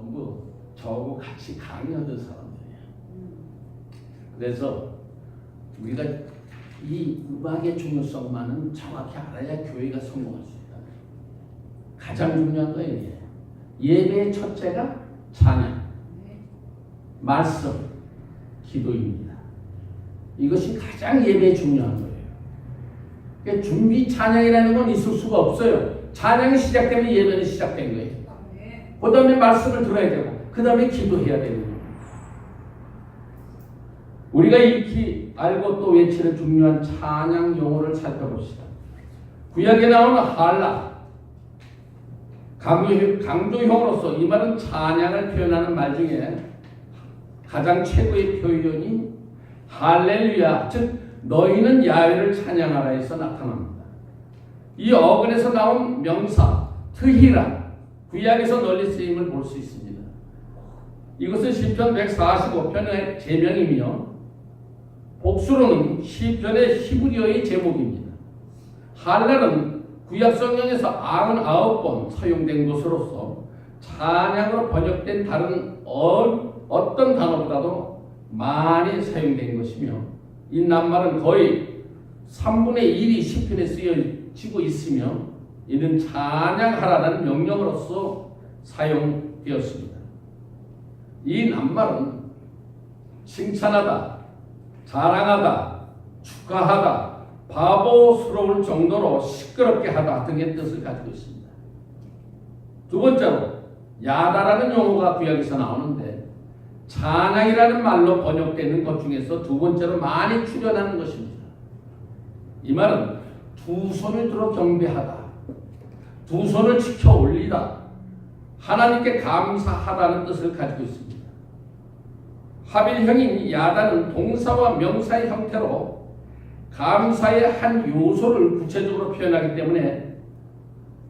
전부 저하고 같이 강의하던 사람들이에요. 그래서 우리가 이 음악의 중요성만은 정확히 알아야 교회가 성공할 수 있다. 가장 중요한 거예요. 이게. 예배의 첫째가 찬양, 말씀, 기도입니다. 이것이 가장 예배에 중요한 거예요. 그러니까 준비 찬양이라는 건 있을 수가 없어요. 찬양이 시작되면 예배는 시작된 거예요. 그 다음에 말씀을 들어야 되고 그 다음에 기도해야 되는 거예요. 우리가 익히 알고 또 외치는 중요한 찬양 용어를 살펴봅시다. 구약에 나오는 할라, 강조형으로서 이 말은 찬양을 표현하는 말 중에 가장 최고의 표현이 할렐루야, 즉 너희는 야훼를 찬양하라에서 나타납니다. 이 어근에서 나온 명사 트히라, 구약에서 널리 쓰임을 볼 수 있습니다. 이것은 시편 145편의 제명이며 복수로는 시편의 히브리어의 제목입니다. 할랄은 구약 성경에서 99번 사용된 것으로서 찬양으로 번역된 다른 어떤 단어보다도 많이 사용된 것이며 이 낱말은 거의 3분의 1이 시편에 쓰여지고 있으며 이는 찬양하라는 명령으로서 사용되었습니다. 이 낱말은 칭찬하다, 자랑하다, 축하하다, 바보스러울 정도로 시끄럽게 하다 등의 뜻을 가지고 있습니다. 두 번째로 야다라는 용어가 구약에서 나오는데 찬양이라는 말로 번역되는 것 중에서 두 번째로 많이 출연하는 것입니다. 이 말은 두 손을 들어 경배하다, 두 손을 지켜 올리다, 하나님께 감사하다는 뜻을 가지고 있습니다. 하빌형인 야다는 동사와 명사의 형태로 감사의 한 요소를 구체적으로 표현하기 때문에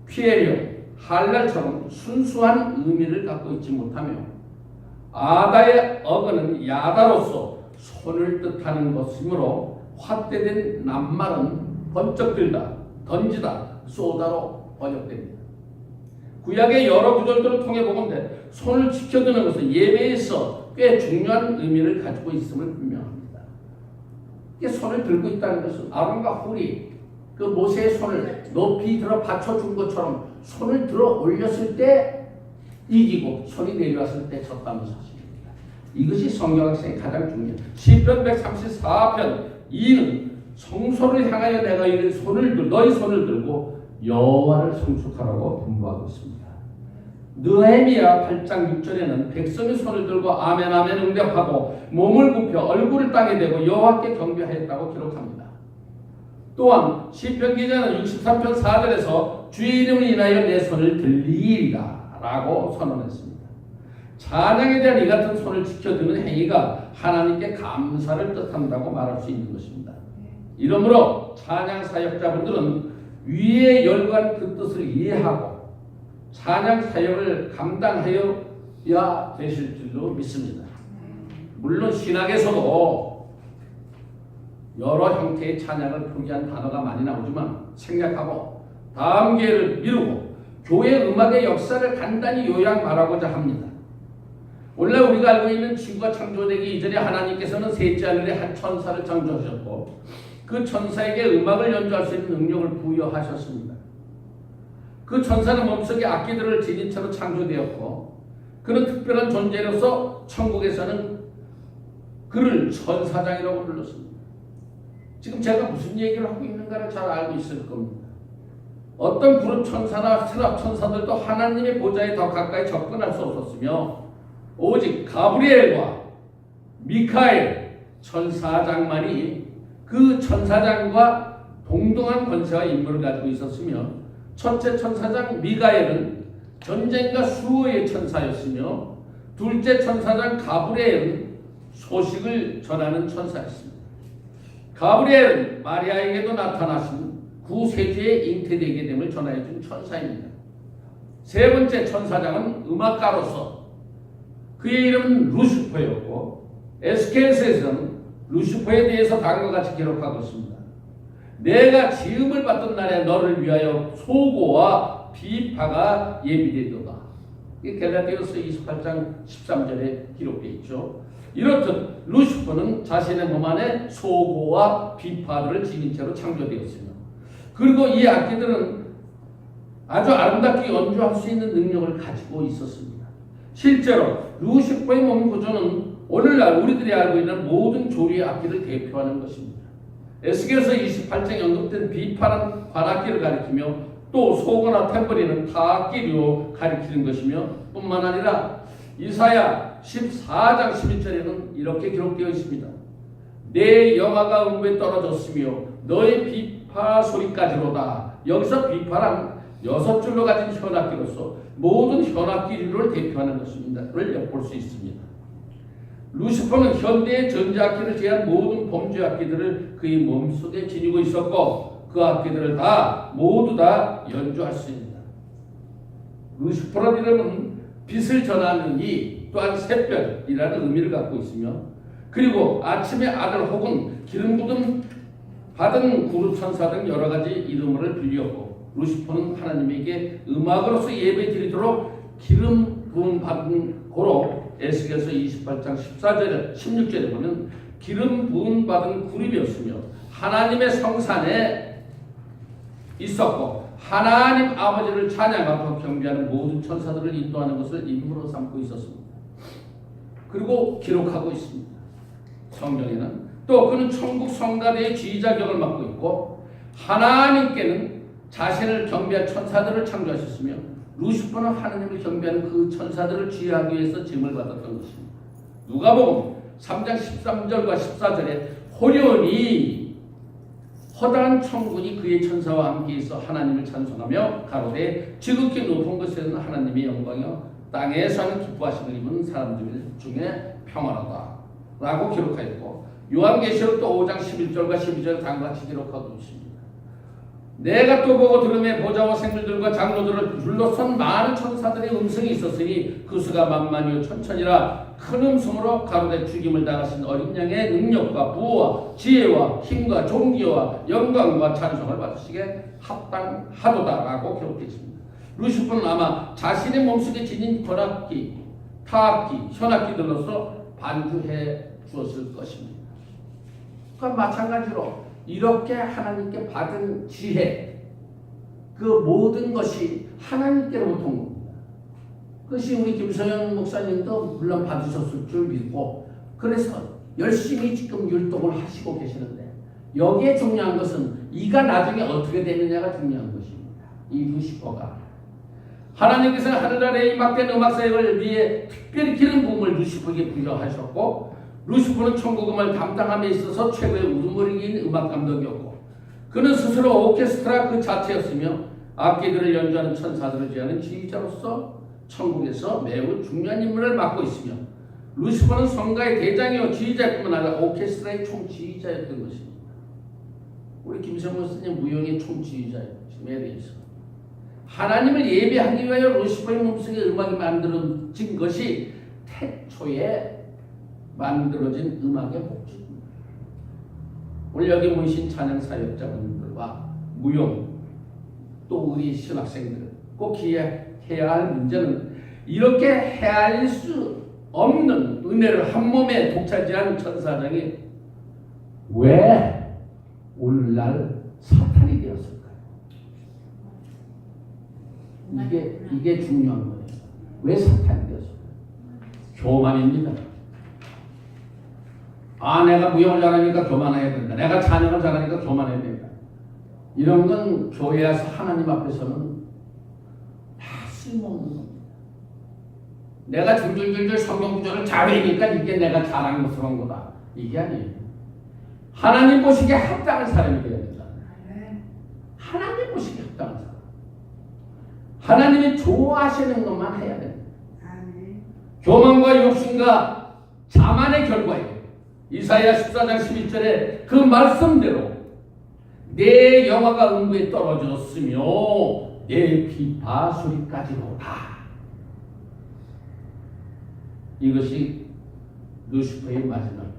피에령, 할랄처럼 순수한 의미를 갖고 있지 못하며 아다의 어근은 야다로서 손을 뜻하는 것이므로 확대된 낱말은 번쩍 들다, 던지다, 쏘다로 번역됩니다. 구약의 여러 구절들을 통해 보건대 손을 지켜드는 것은 예배에서 꽤 중요한 의미를 가지고 있음을 분명합니다. 이게 손을 들고 있다는 것은 아론과 훌이 그 모세의 손을 높이 들어 받쳐준 것처럼 손을 들어 올렸을 때 이기고 손이 내려왔을 때 졌다는 사실입니다. 이것이 성경학생의 가장 중요한 시편 134편 2는 성소를 향하여 내가 이른 너희 손을 들고 여호와를 성축하라고 분부하고 있습니다. 느헤미야 8장 6절에는 백성이 손을 들고 아멘 아멘 응답하고 몸을 굽혀 얼굴을 땅에 대고 여호와께 경배하였다고 기록합니다. 또한 시편 기자는 63편 4절에서 주의 이름을 인하여 내 손을 들리리라 라고 선언했습니다. 찬양에 대한 이 같은 손을 지켜드는 행위가 하나님께 감사를 뜻한다고 말할 수 있는 것입니다. 이러므로 찬양 사역자분들은 위에 열거한 그 뜻을 이해하고 찬양 사역을 감당하여야 되실 줄로 믿습니다. 물론 신학에서도 여러 형태의 찬양을 표기한 단어가 많이 나오지만 생략하고 다음 기회를 미루고 교회 음악의 역사를 간단히 요약 말하고자 합니다. 원래 우리가 알고 있는 지구가 창조되기 이전에 하나님께서는 셋째 하늘에 한 천사를 창조하셨고 그 천사에게 음악을 연주할 수 있는 능력을 부여하셨습니다. 그 천사는 몸속에 악기들을 지닌 채로 창조되었고 그는 특별한 존재로서 천국에서는 그를 천사장이라고 불렀습니다. 지금 제가 무슨 얘기를 하고 있는가를 잘 알고 있을 겁니다. 어떤 그룹 천사나 스랍 천사들도 하나님의 보좌에 더 가까이 접근할 수 없었으며 오직 가브리엘과 미카엘 천사장만이 그 천사장과 동등한 권세와 임무를 가지고 있었으며 첫째 천사장 미가엘은 전쟁과 수호의 천사였으며 둘째 천사장 가브리엘은 소식을 전하는 천사였습니다. 가브리엘은 마리아에게도 나타나신 구세주의 잉태되게 됨을 전하여준 천사입니다. 세 번째 천사장은 음악가로서 그의 이름은 루시퍼였고 에스겔서에서는 루시퍼에 대해서 다음과 같이 기록하고 있습니다. 내가 지음을 받던 날에 너를 위하여 소고와 비파가 예비되도다. 갈라디아서 28장 13절에 기록되어 있죠. 이렇듯 루시퍼는 자신의 몸 안에 소고와 비파를 지닌 채로 창조되었으며, 그리고 이 악기들은 아주 아름답게 연주할 수 있는 능력을 가지고 있었습니다. 실제로 루시퍼의 몸 구조는 오늘날 우리들이 알고 있는 모든 조리의 악기를 대표하는 것입니다. 에스겔서 28장에 언급된 비파는 관악기를 가리키며, 또 소고나 탬버린은 타악기로 가리키는 것이며, 뿐만 아니라 이사야 14장 11절에는 이렇게 기록되어 있습니다. 내 영화가 음부에 떨어졌으며 너의 비파 소리까지로다. 여기서 비파란 6줄로 가진 현악기로서 모든 현악기류를 대표하는 것입니다.를 엿볼 수 있습니다. 루시퍼는 현대의 전자악기를 제한 모든 범죄악기들을 그의 몸속에 지니고 있었고, 그 악기들을 모두 다 연주할 수 있습니다. 루시퍼라는 이름은 빛을 전하는 이, 또한 샛별이라는 의미를 갖고 있으며, 그리고 아침의 아들 혹은 기름 부음 받은 그룹 천사 등 여러 가지 이름을 빌렸고, 루시퍼는 하나님에게 음악으로서 예배 드리도록 기름 부음 받은 고로 에스겔서 28장 14절 16절에 보면 기름 부음 받은 그룹이었으며 하나님의 성산에 있었고, 하나님 아버지를 찬양하고 경배하는 모든 천사들을 인도하는 것을 임무로 삼고 있었습니다. 그리고 기록하고 있습니다. 성경에는 또 그는 천국 성가대의 지휘자격을 맡고 있고, 하나님께는 자신을 경배할 천사들을 창조하셨으며, 루시퍼는 하나님을 경배하는 그 천사들을 지휘하기 위해서 짐을 받았던 것입니다. 누가복음 3장 13절과 14절에 호련히 허다한 천군이 그의 천사와 함께 있어 하나님을 찬송하며 가로되 지극히 높은 곳에는 하나님의 영광이요 땅에서는 기뻐하심을 입은 사람들 중에 평안하다 라고 기록하였고, 요한계시록 또 5장 11절과 12절 다음과 같이 기록하고 있습니다. 내가 또 보고 들음에 보좌와 생물들과 장로들을 둘러선 많은 천사들의 음성이 있었으니 그 수가 만만이요 천천이라 큰 음성으로 가로되 죽임을 당하신 어린 양의 능력과 부와 지혜와 힘과 존귀와 영광과 찬송을 받으시게 합당하도다라고 기록되어 있습니다. 루시퍼는 아마 자신의 몸속에 지닌 권악기, 타악기, 현악기들로서 반주해 주었을 것입니다. 그럼 마찬가지로 이렇게 하나님께 받은 지혜, 그 모든 것이 하나님께로부터 온 겁니다. 그것이 우리 김성현 목사님도 물론 받으셨을 줄 믿고, 그래서 열심히 지금 율동을 하시고 계시는데, 여기에 중요한 것은 이가 나중에 어떻게 되느냐가 중요한 것입니다. 이 루시퍼가 하나님께서 하늘 아래에 임박된 음악사역을 위해 특별히 기름 부음을 루시퍼에게 부여하셨고, 루시퍼는 천국음을 담당함에 있어서 최고의 우두머리인 음악 감독이었고, 그는 스스로 오케스트라 그 자체였으며 악기들을 연주하는 천사들을 지휘하는 지휘자로서 천국에서 매우 중요한 임무를 맡고 있으며, 루시퍼는 성가의 대장이요 지휘자뿐만 아니라 오케스트라의 총지휘자였던 것입니다. 우리 김성모 스님 무용의 총지휘자예요. 지금에 대해서 하나님을 예배하기 위하여 루시퍼의 몸속에 음악이 만들어진 것이 태초에 만들어진 음악의 목적입니다. 오늘 여기 모이신 찬양 사역자분들과 무용, 또 우리 신학생들 꼭 기억해야 할 문제는, 이렇게 헤아릴 수 없는 은혜를 한 몸에 독차지한 천사장이 왜 오늘날 사탄이 되었을까요? 이게 중요한 거예요. 왜 사탄이 되었을까요? 교만입니다. 내가 무용을 잘하니까 교만해야 된다. 내가 찬양을 잘하니까 교만해야 된다. 이런 건 교회에서 하나님 앞에서는 다 쓸모없는 겁니다. 내가 줄줄줄줄 성경 구절을 잘 외우니까 이게 내가 자랑스러운 거다. 이게 아니에요. 하나님 보시기에 합당한 사람이 되어야 된다. 하나님 보시기에 합당한 사람. 하나님이 좋아하시는 것만 해야 된다. 교만과 욕심과 자만의 결과예요. 이사야 14장 11절에 그 말씀대로 내 영화가 음부에 떨어졌으며 내 비파 소리까지로다. 이것이 루시퍼의 마지막입니다.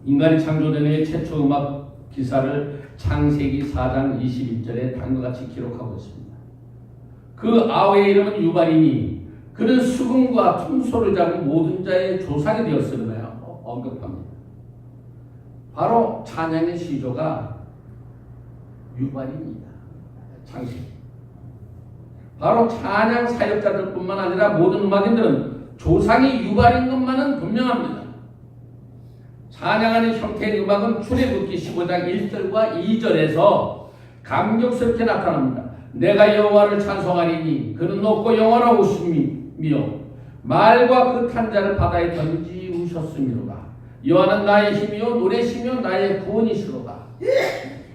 인간이 창조된 후에 최초 음악 기사를 창세기 4장 21절에 다음과 같이 기록하고 있습니다. 그 아우의 이름은 유발이니 그는 수금과 퉁소를 잡은 모든 자의 조상이 되었음을 언급합니다. 바로 찬양의 시조가 유발입니다. 장식. 바로 찬양 사역자들뿐만 아니라 모든 음악인들은 조상이 유발인 것만은 분명합니다. 찬양하는 형태의 음악은 출애굽기 15장 1절과 2절에서 감격스럽게 나타납니다. 내가 여호와를 찬송하리니 그는 높고 영원하오시며 말과 그 탄 자를 바다에 던지우셨음이로다. 여호와는 나의 힘이요 노래시며 나의 구원이시로다.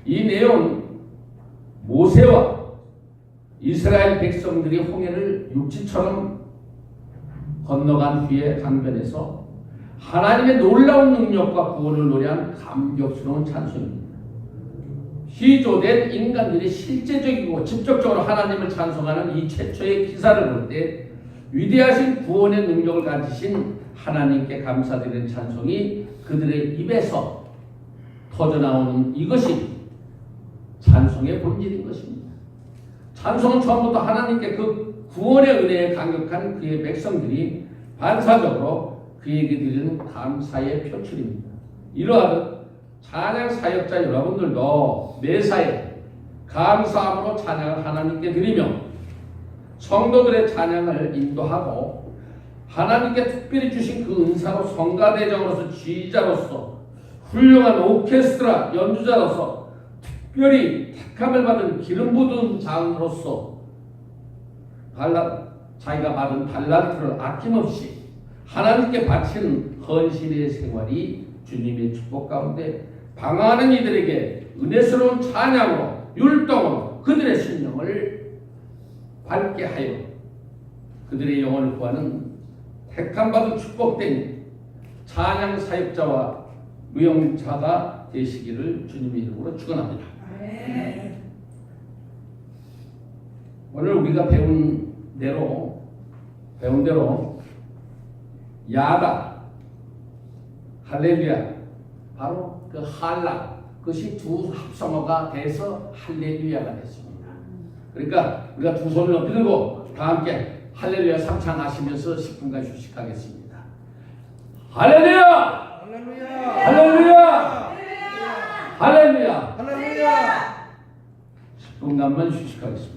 이 내용은 모세와 이스라엘 백성들이 홍해를 육지처럼 건너간 후에 강변에서 하나님의 놀라운 능력과 구원을 노래한 감격스러운 찬송입니다. 시조된 인간들이 실제적이고 직접적으로 하나님을 찬송하는 이 최초의 기사를 볼 때 위대하신 구원의 능력을 가지신 하나님께 감사드리는 찬송이 그들의 입에서 터져나오는 이것이 찬송의 본질인 것입니다. 찬송은 처음부터 하나님께 그 구원의 은혜에 감격한 그의 백성들이 반사적으로 그에게 드리는 감사의 표출입니다. 이러하듯 찬양 사역자 여러분들도 매사에 감사함으로 찬양을 하나님께 드리며 성도들의 찬양을 인도하고 하나님께 특별히 주신 그 은사로 성가대장으로서 지휘자로서 훌륭한 오케스트라 연주자로서 특별히 택함을 받은 기름 부은 장으로서 자기가 받은 달란트를 아낌없이 하나님께 바치는 헌신의 생활이 주님의 축복 가운데 방황하는 이들에게 은혜스러운 찬양으로 율동으로 그들의 심령을 밝게 하여 그들의 영혼을 구하는 택함받은 축복된 찬양 사역자와 무용자가 되시기를 주님의 이름으로 축원합니다. 오늘 우리가 배운 대로 야다, 할렐루야, 바로 그 할라, 그것이 두 합성어가 돼서 할렐루야가 됐습니다. 그러니까 우리가 두 손을 높이 들고 다 함께 할렐루야 3창 하시면서 10분간 휴식하겠습니다. 할렐루야! 할렐루야! 할렐루야! 할렐루야! 할렐루야! 10분간만 휴식하겠습니다.